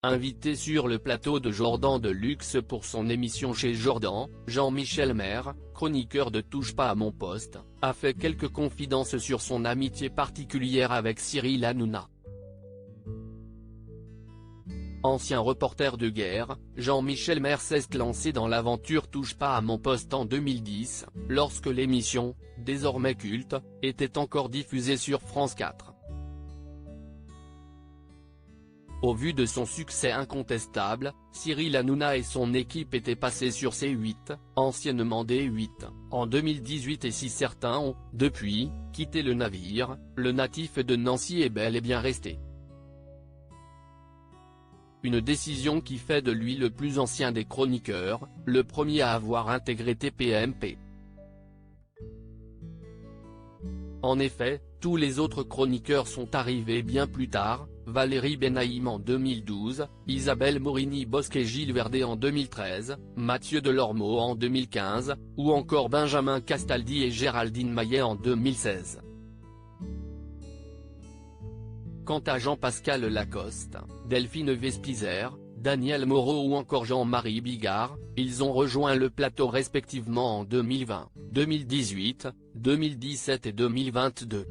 Invité sur le plateau de Jordan de Luxe pour son émission chez Jordan, Jean-Michel Maire, chroniqueur de Touche pas à mon poste, a fait quelques confidences sur son amitié particulière avec Cyril Hanouna. Ancien reporter de guerre, Jean-Michel Maire s'est lancé dans l'aventure Touche pas à mon poste en 2010, lorsque l'émission, désormais culte, était encore diffusée sur France 4. Au vu de son succès incontestable, Cyril Hanouna et son équipe étaient passés sur C8, anciennement D8, en 2018 et si certains ont, depuis, quitté le navire, le natif de Nancy est bel et bien resté. Une décision qui fait de lui le plus ancien des chroniqueurs, le premier à avoir intégré TPMP. En effet, tous les autres chroniqueurs sont arrivés bien plus tard, Valérie Benaïm en 2012, Isabelle Morini-Bosc et Gilles Verdet en 2013, Mathieu Delormeau en 2015, ou encore Benjamin Castaldi et Géraldine Maillet en 2016. Quant à Jean-Pascal Lacoste, Delphine Vespizer, Daniel Moreau ou encore Jean-Marie Bigard, ils ont rejoint le plateau respectivement en 2020, 2018, 2017 et 2022.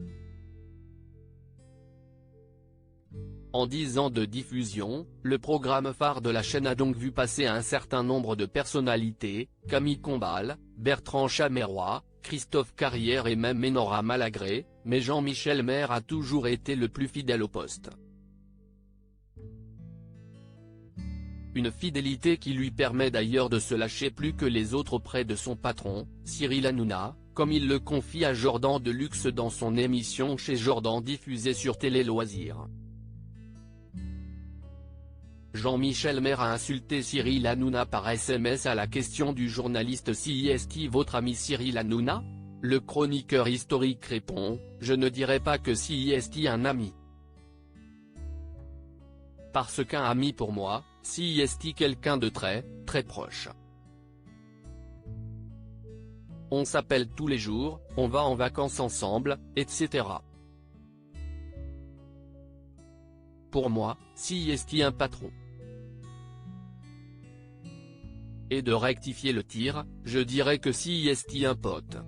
En 10 ans de diffusion, le programme phare de la chaîne a donc vu passer un certain nombre de personnalités, Camille Combal, Bertrand Chameroy, Christophe Carrière et même Enora Malagré, mais Jean-Michel Maire a toujours été le plus fidèle au poste. Une fidélité qui lui permet d'ailleurs de se lâcher plus que les autres auprès de son patron, Cyril Hanouna, comme il le confie à Jordan de Luxe dans son émission chez Jordan diffusée sur Télé Loisirs. Jean-Michel Maire a insulté Cyril Hanouna par SMS à la question du journaliste si est-il votre ami Cyril Hanouna ? Le chroniqueur historique répond, je ne dirais pas que si est un ami. Parce qu'un ami pour moi, si est quelqu'un de très, très proche. On s'appelle tous les jours, on va en vacances ensemble, etc. Pour moi, si est un patron. Et de rectifier le tir, je dirais que si est un pote.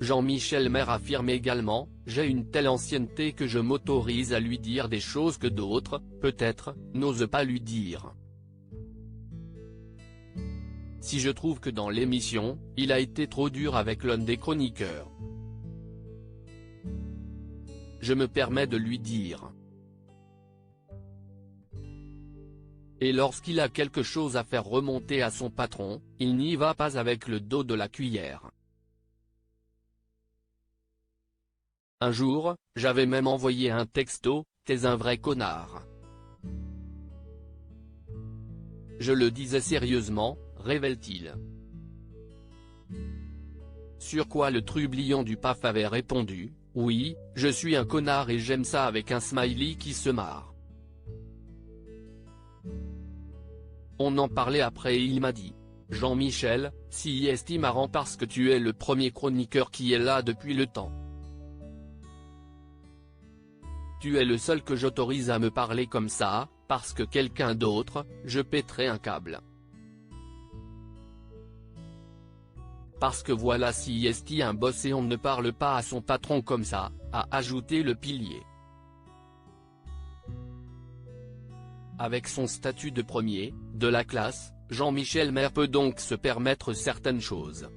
Jean-Michel Maire affirme également, j'ai une telle ancienneté que je m'autorise à lui dire des choses que d'autres, peut-être, n'osent pas lui dire. Si je trouve que dans l'émission, il a été trop dur avec l'un des chroniqueurs, je me permets de lui dire. Et lorsqu'il a quelque chose à faire remonter à son patron, il n'y va pas avec le dos de la cuillère. Un jour, j'avais même envoyé un texto, t'es un vrai connard. Je le disais sérieusement, révèle-t-il. Sur quoi le trublion du PAF avait répondu, oui, je suis un connard et j'aime ça avec un smiley qui se marre. On en parlait après et il m'a dit, Jean-Michel, si est marrant parce que tu es le premier chroniqueur qui est là depuis le temps. Tu es le seul que j'autorise à me parler comme ça, parce que quelqu'un d'autre, je pèterais un câble. Parce que voilà si est un boss et on ne parle pas à son patron comme ça, a ajouté le pilier. Avec son statut de premier, de la classe, Jean-Michel Maire peut donc se permettre certaines choses.